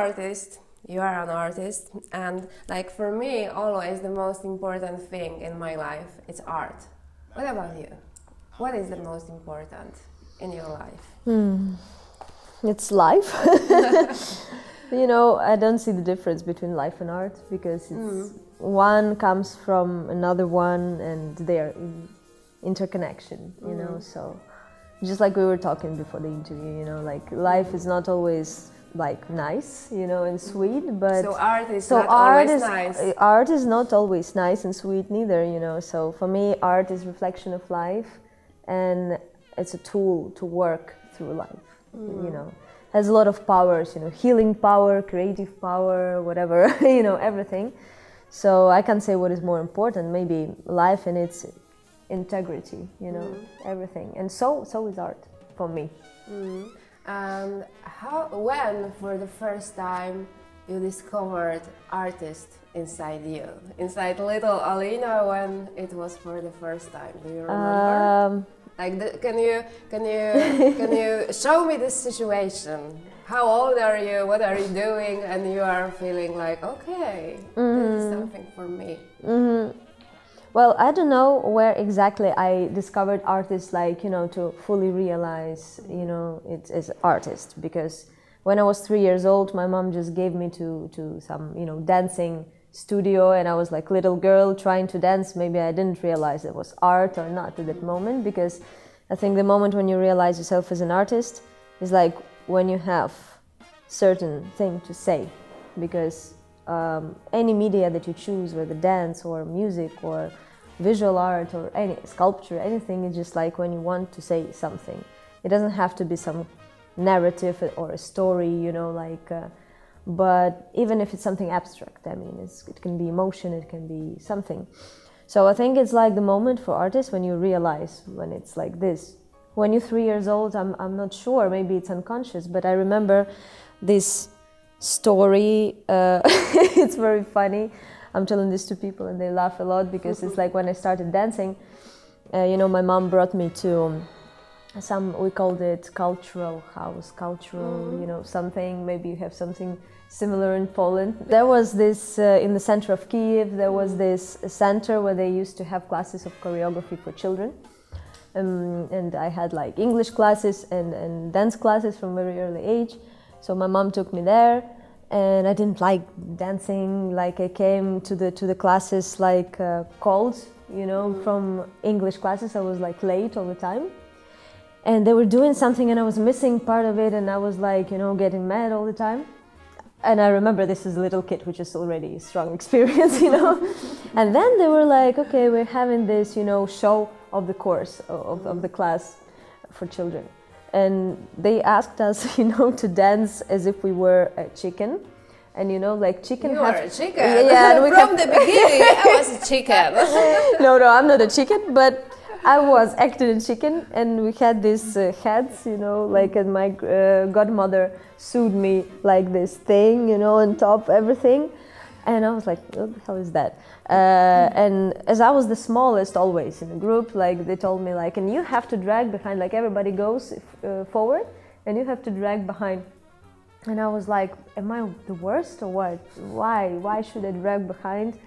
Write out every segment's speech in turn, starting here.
artist, you are an artist, and like for me, always the most important thing in my life is art. What about you? What is the most important in your life? It's life. You know, I don't see the difference between life and art because it's one comes from another one and they're in interconnection, you know, so just like we were talking before the interview, you know, like life is not always like nice, you know, and sweet, but so art is not always nice. Art is not always nice and sweet neither, you know, so for me art is reflection of life and it's a tool to work through life, you know. Has a lot of powers, you know, healing power, creative power, whatever, you know, everything. So I can't say what is more important, maybe life and its integrity, you know, everything. And so is art for me. And when for the first time you discovered artist inside you, inside little Alina, when it was for the first time? Do you remember? Like, can you show me this situation? How old are you? What are you doing? And you are feeling like, okay, this is something for me. Well, I don't know where exactly I discovered artists, like, you know, to fully realize, you know, it's as artist. Because when I was 3 years old, my mom just gave me to some, you know, dancing studio, and I was like little girl trying to dance. Maybe I didn't realize it was art or not at that moment, because I think the moment when you realize yourself as an artist is like when you have certain thing to say, because any media that you choose, whether dance or music or visual art or any sculpture, anything, is just like when you want to say something. It doesn't have to be some narrative or a story, you know, like but even if it's something abstract, I mean, it can be emotion, it can be something. So I think it's like the moment for artists when you realize when it's like this. When you're 3 years old, I'm not sure, maybe it's unconscious, but I remember this story, it's very funny. I'm telling this to people and they laugh a lot because it's like when I started dancing, you know, my mom brought me to we called it cultural house, you know, something, maybe you have something similar in Poland. There was this, in the center of Kiev, there was this center where they used to have classes of choreography for children. And I had like English classes and dance classes from very early age. So my mom took me there, and I didn't like dancing. Like I came to the classes like cold, you know, from English classes. I was like late all the time. And they were doing something and I was missing part of it, and I was like, you know, getting mad all the time. And I remember this as a little kid, which is already a strong experience, you know. And then they were like, okay, we're having this, you know, show of the course, of the class for children. And they asked us, you know, to dance as if we were a chicken. And you know, like chicken. You are a chicken. Yeah, from the beginning, I was a chicken. No, I'm not a chicken, but I was acting a chicken, and we had these hats, you know, like, and my godmother sewed me like this thing, you know, on top, everything. And I was like, what the hell is that? And as I was the smallest always in the group, like they told me like, and you have to drag behind, like everybody goes forward and you have to drag behind. And I was like, am I the worst or what? Why should I drag behind?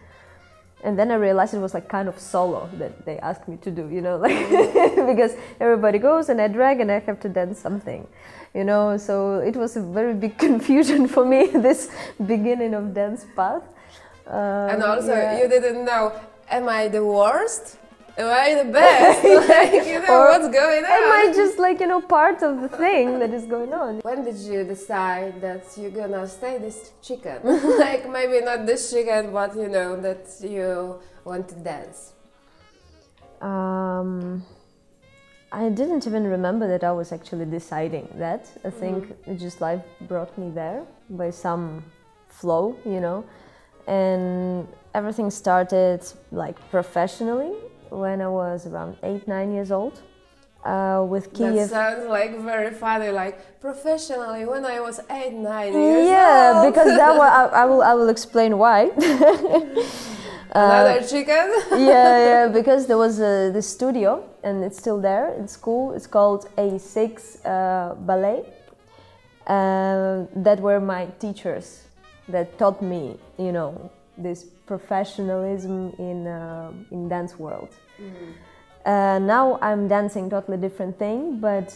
And then I realized it was like kind of solo that they asked me to do, you know, like because everybody goes and I drag and I have to dance something, you know. So it was a very big confusion for me, this beginning of dance path. And also, you didn't know, am I the worst? Am I the best? Like, you know, or what's going on? Am I just like, you know, part of the thing that is going on? When did you decide that you're gonna stay this chicken? Like, maybe not this chicken, but you know, that you want to dance. I didn't even remember that I was actually deciding that. I think just life brought me there by some flow, you know. And everything started like professionally when I was around 8-9 years old with Kiev. That sounds like very funny, like professionally when I was 8-9 years old. Yeah, because that I will explain why. Another chicken? yeah, because there was this studio and it's still there in school. It's called A6 Ballet. that were my teachers that taught me, you know, this professionalism in dance world. Now I'm dancing totally different thing, but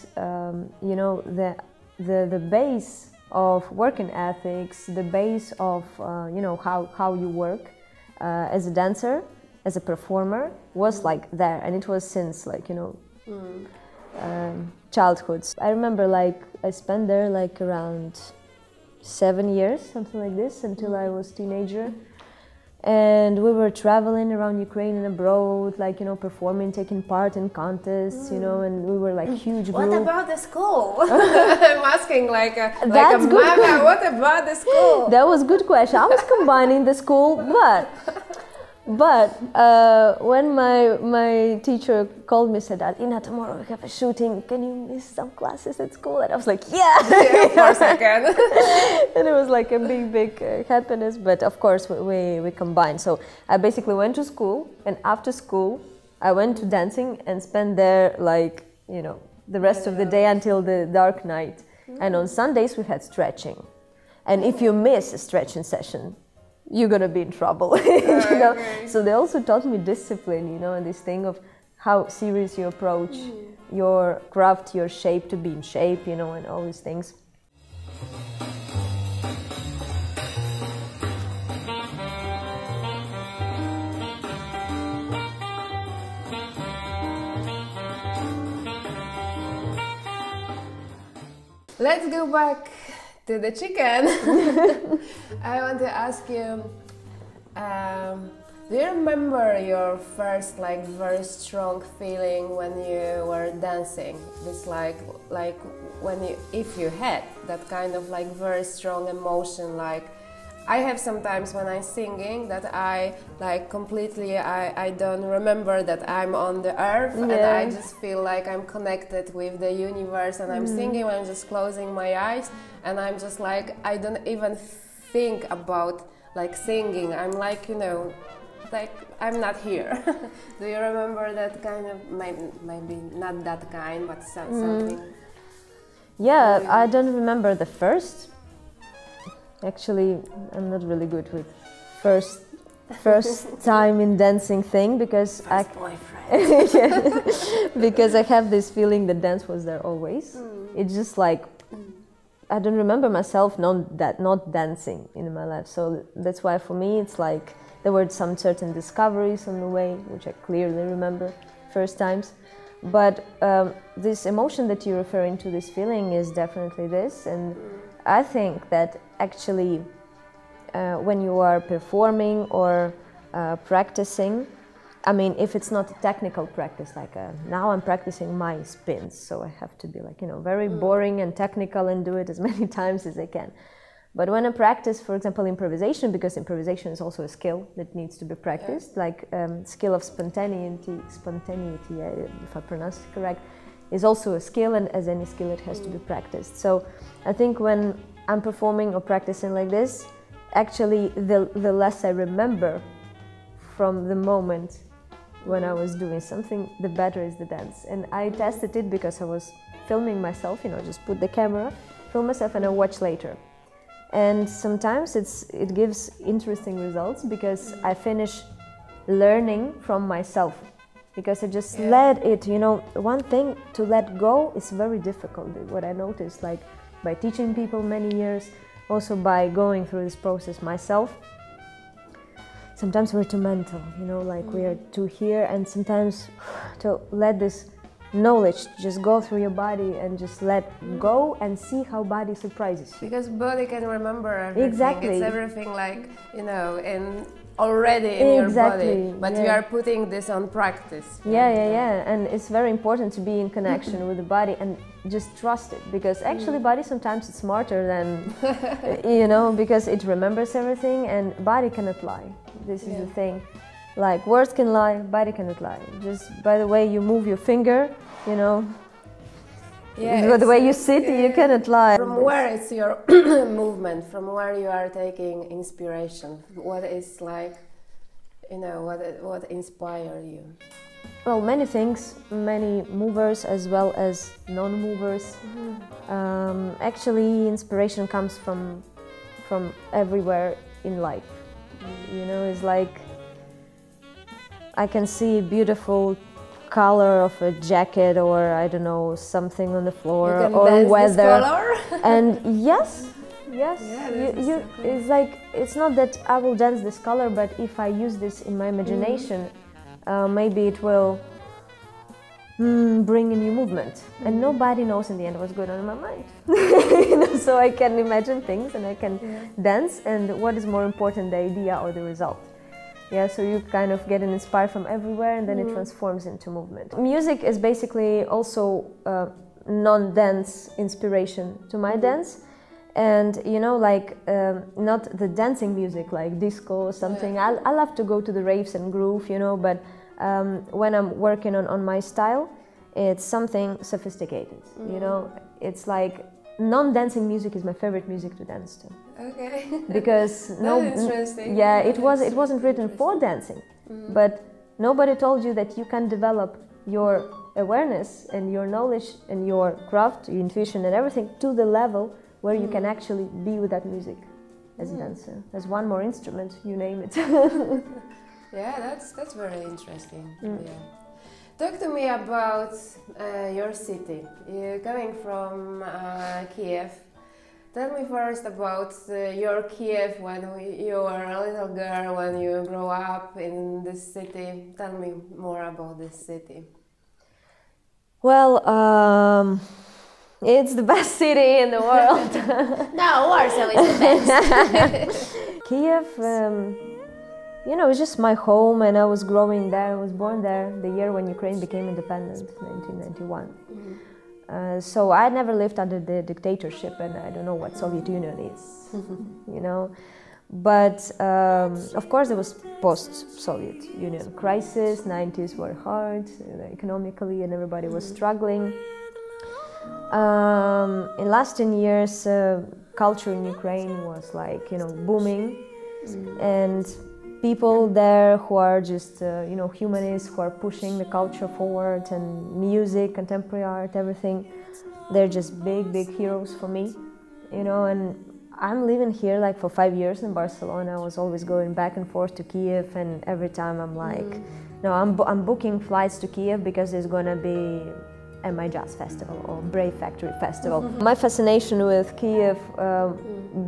you know, the base of working ethics, the base of you know, how you work as a dancer, as a performer, was like there, and it was since, like, you know, childhood. I remember, like, I spent there like around 7 years, something like this, until I was teenager. And we were traveling around Ukraine and abroad, like, you know, performing, taking part in contests, you know, and we were like huge group. What about the school? I'm asking like a mama, what about the school? That was a good question. I was combining the school, but when my teacher called me, said that, Ina, tomorrow we have a shooting, can you miss some classes at school? And I was like, yeah, of course I can. And it was like a big happiness, but of course we combined. So I basically went to school, and after school I went to dancing and spent there, like, you know, the rest of the day until the dark night. And on Sundays we had stretching, and if you miss a stretching session, you're gonna be in trouble. You know? So they also taught me discipline, you know, and this thing of how serious you approach your craft, your shape, to be in shape, you know, and all these things. Let's go back to the chicken. I want to ask you, do you remember your first, like, very strong feeling when you were dancing? This like when you, if you had that kind of like very strong emotion, like I have sometimes when I'm singing that I like completely, I don't remember that I'm on the earth, and I just feel like I'm connected with the universe, and I'm singing when I'm just closing my eyes, and I'm just like, I don't even think about like singing. I'm like, you know, like I'm not here. Do you remember that kind of, maybe not that kind, but something? Yeah, I don't remember the first. Actually, I'm not really good with first time in dancing thing, because because I have this feeling that dance was there always. It's just like I don't remember myself not dancing in my life. So that's why for me it's like there were some certain discoveries on the way, which I clearly remember first times. But this emotion that you're referring to, this feeling, is definitely this. And I think that actually when you are performing or practicing, I mean, if it's not a technical practice, like now I'm practicing my spins, so I have to be like, you know, very boring and technical and do it as many times as I can. But when I practice, for example, improvisation, because improvisation is also a skill that needs to be practiced, like skill of spontaneity, if I pronounce it correct, is also a skill, and as any skill it has to be practiced. So I think when I'm performing or practicing like this, actually the less I remember from the moment when I was doing something, the better is the dance. And I tested it because I was filming myself, you know, just put the camera, film myself, and I watch later. And sometimes it gives interesting results, because I finish learning from myself, because I just let it, you know, one thing to let go is very difficult. What I noticed, like by teaching people many years, also by going through this process myself, sometimes we're too mental, you know, like we are too here, and sometimes to let this knowledge just go through your body and just let go and see how body surprises you. Because body can remember everything. Exactly. It's everything, like, you know, already in your body, but you are putting this on practice. Yeah, and it's very important to be in connection with the body and just trust it, because actually body sometimes it's smarter than you know, because it remembers everything, and body cannot lie. This is the thing, like words can lie, body cannot lie. Just by the way you move your finger, you know, the way you sit, you cannot lie. From where is your movement? From where you are taking inspiration? What is, like, you know, what inspire you? Well, many things, many movers as well as non-movers. Actually, inspiration comes from everywhere in life. You know, it's like I can see beautiful color of a jacket, or I don't know, something on the floor, or weather. This color? And yes, Yeah, you, it's like, it's not that I will dance this color, but if I use this in my imagination, maybe it will bring a new movement. And nobody knows in the end what's going on in my mind. You know, so I can imagine things and I can dance, and what is more important, the idea or the result. Yeah, so you kind of get inspired from everywhere, and then it transforms into movement. Music is basically also non-dance inspiration to my dance. And you know, like not the dancing music like disco or something. I love to go to the raves and groove, you know, but when I'm working on my style, it's something sophisticated, you know. It's like non-dancing music is my favorite music to dance to. Okay. Because interesting. Yeah, it wasn't written for dancing, but nobody told you that you can develop your awareness and your knowledge and your craft, your intuition and everything to the level where you can actually be with that music as a dancer, as one more instrument, you name it. Yeah, that's very interesting. Yeah. Talk to me about your city. You're coming from Kiev. Tell me first about your Kiev when you were a little girl, when you grow up in this city. Tell me more about this city. Well, it's the best city in the world. No, Warsaw is the best. Kiev, you know, it's just my home, and I was growing there. I was born there the year when Ukraine became independent, 1991. So I never lived under the dictatorship, and I don't know what Soviet Union is, you know. But of course there was post-Soviet Union crisis. 90s were hard economically, and everybody was struggling. In last 10 years, culture in Ukraine was like, you know, booming, and people there who are just, you know, humanists, who are pushing the culture forward, and music, contemporary art, everything, they're just big, big heroes for me, you know. And I'm living here like for 5 years in Barcelona. I was always going back and forth to Kiev, and every time I'm like, no, I'm booking flights to Kiev because there's gonna be my Jazz Festival or Brave Factory Festival. My fascination with Kiev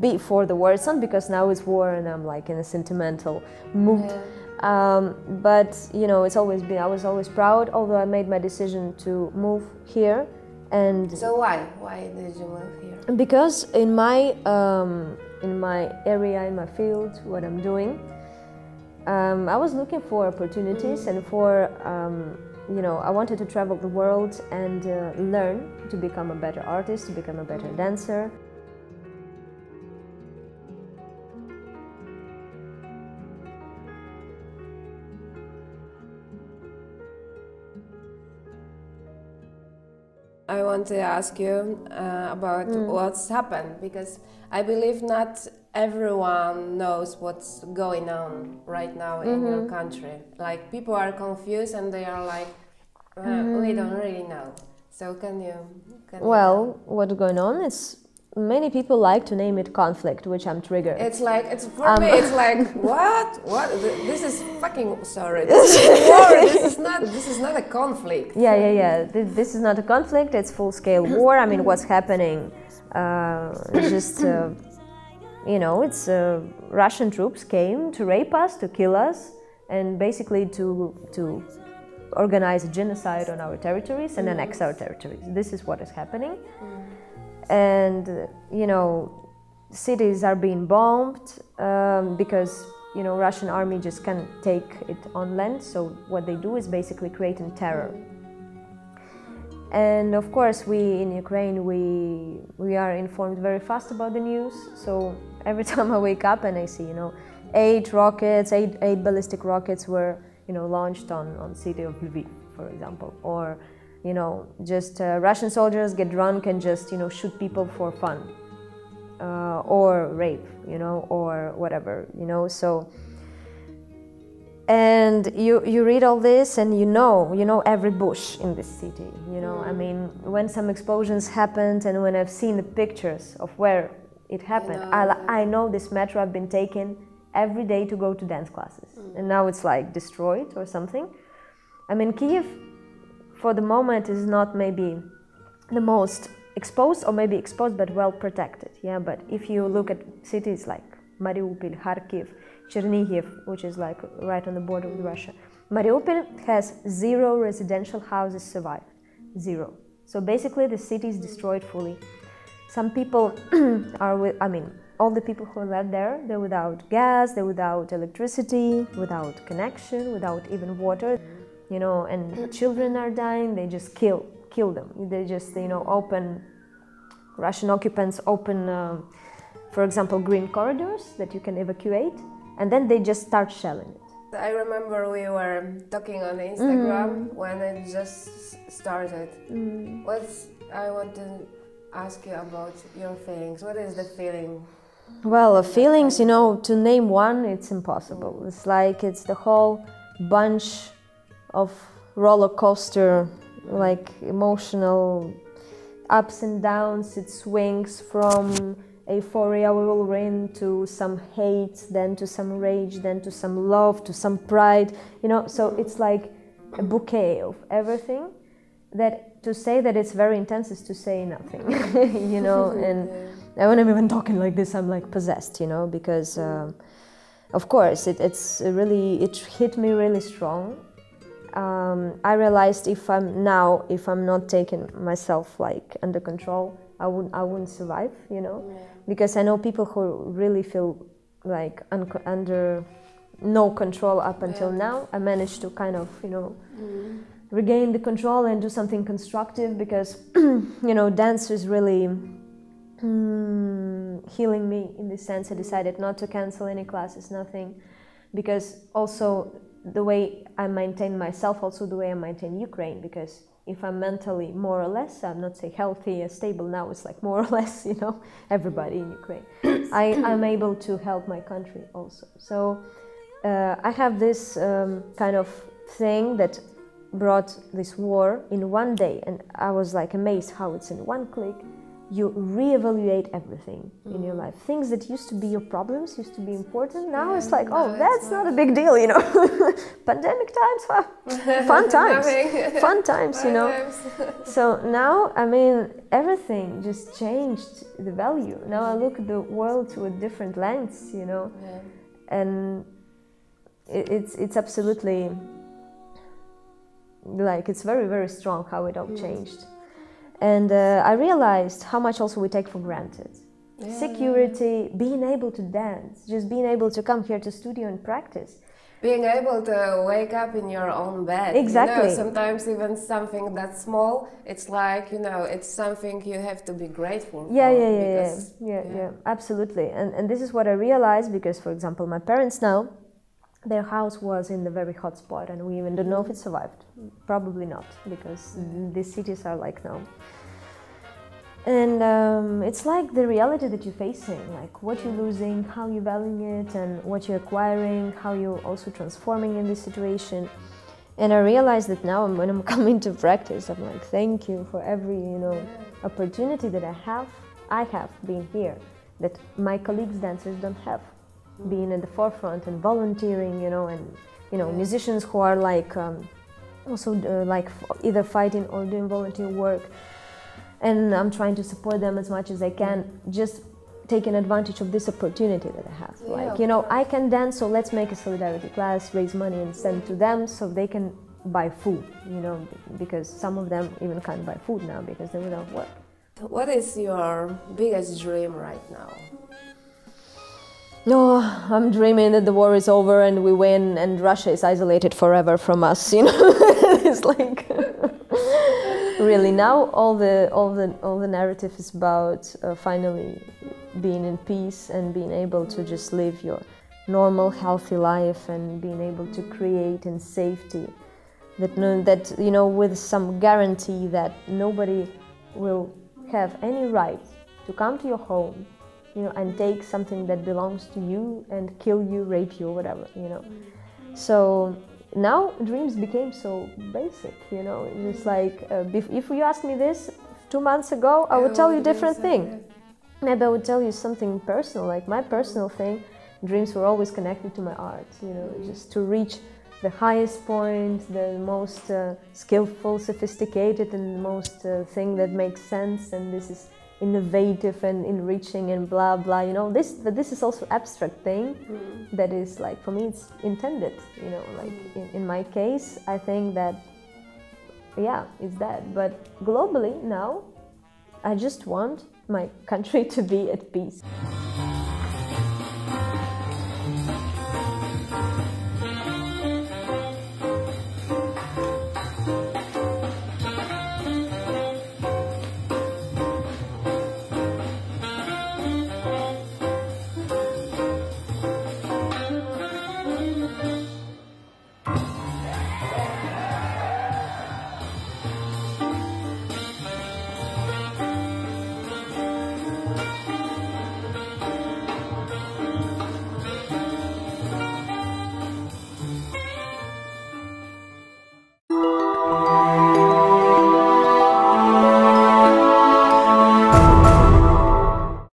before the war, it's not because now it's war and I'm like in a sentimental mood, but you know, it's always been, I was always proud, although I made my decision to move here. And so why did you move here? Because in my area, in my field, what I'm doing, I was looking for opportunities and for you know, I wanted to travel the world and learn to become a better artist, to become a better dancer. I want to ask you about what's happened, because I believe not everyone knows what's going on right now in your country. Like, people are confused and they are like, we don't really know. So can you well, what's going on is many people like to name it conflict, which I'm triggered. It's like, it's for me, it's like, what? This is fucking, sorry, this is war, this is not a conflict. Yeah. This is not a conflict, it's full-scale war. I mean, what's happening, just, you know, it's Russian troops came to rape us, to kill us, and basically to organize a genocide on our territories and annex our territories. This is what is happening. And, you know, cities are being bombed because, you know, Russian army just can't take it on land. So what they do is basically creating terror. And of course, we in Ukraine, we are informed very fast about the news. So every time I wake up and I see, you know, 8 ballistic rockets were, you know, launched on city of Lviv, for example, or, you know, just Russian soldiers get drunk and just, you know, shoot people for fun, or rape, you know, or whatever, you know. So And you read all this, and you know every bush in this city. You know, I mean, when some explosions happened, and when I've seen the pictures of where it happened, I know this metro I've been taking every day to go to dance classes, and now it's like destroyed or something. I mean, Kiev, for the moment, is not maybe the most exposed, or maybe exposed but well protected. Yeah, but if you look at cities like Mariupol, Kharkiv, Chernihiv, which is like right on the border with Russia. Mariupol has 0 residential houses survived. 0. So basically the city is destroyed fully. Some people all the people who live there, they're without gas, they're without electricity, without connection, without even water. You know, and children are dying, they just kill them. They just, Russian occupants open, for example, green corridors that you can evacuate, and then they just start shelling it. I remember we were talking on Instagram when it just started. I want to ask you about your feelings. What is the feeling? Well, feelings, to name one, it's impossible. It's like it's the whole bunch of roller coaster, like emotional ups and downs. It swings from euphoria we will win to some hate, then to some rage, then to some love, to some pride, so it's like a bouquet of everything. That to say that it's very intense is to say nothing. And when I'm even talking like this, I'm like possessed, because of course it hit me really strong. I realized if I'm not taking myself like under control, I wouldn't survive, because I know people who really feel like under no control up until now. I managed to kind of, regain the control and do something constructive, because, dance is really healing me in this sense. I decided not to cancel any classes, nothing, because also the way I maintain myself, also the way I maintain Ukraine, because if I'm mentally more or less, I'm not say healthy or stable now, it's like more or less, everybody in Ukraine, I'm able to help my country also. So I have this kind of thing that brought this war in one day, and I was like amazed how it's in one click. You reevaluate everything in your life. Things that used to be your problems, used to be important, now it's like, that's not a big deal, Pandemic times, fun times, fun times, So now, everything just changed the value. Now I look at the world through a different lens, and it's absolutely, like, it's very, very strong how it all changed. And I realized how much also we take for granted. Security, being able to dance, just being able to come here to studio and practice. Being able to wake up in your own bed. Exactly. Sometimes even something that small, it's like, it's something you have to be grateful for. Yeah, absolutely. And this is what I realized, because, for example, my parents now, their house was in the very hot spot, and we even don't know if it survived. Probably not, because these cities are like now. And it's like the reality that you're facing, like what you're losing, how you're valuing it, and what you're acquiring, how you're also transforming in this situation. And I realized that now when I'm coming to practice, I'm like, thank you for every, opportunity that I have been here, that my colleagues dancers don't have. Being at the forefront and volunteering, and musicians who are like also like either fighting or doing volunteer work, and I'm trying to support them as much as I can, just taking advantage of this opportunity that I have. I can dance, so let's make a solidarity class, raise money and send to them so they can buy food, because some of them even can't buy food now because they're without work. What is your biggest dream right now? No, I'm dreaming that the war is over and we win and Russia is isolated forever from us, It's like really now all the narrative is about finally being in peace and being able to just live your normal healthy life and being able to create in safety, that with some guarantee that nobody will have any right to come to your home, and take something that belongs to you and kill you, rape you, or whatever, So now dreams became so basic, you know. It's like if you asked me this 2 months ago, I would tell you a different thing. Maybe I would tell you something personal, like my personal thing. Dreams were always connected to my art, you know, just to reach the highest point, the most skillful, sophisticated, and the most thing that makes sense, and this is innovative and enriching and blah blah, you know. But this is also abstract thing that is like, for me, it's intended, you know. Like in my case, I think that, yeah, it's that. But globally now, I just want my country to be at peace.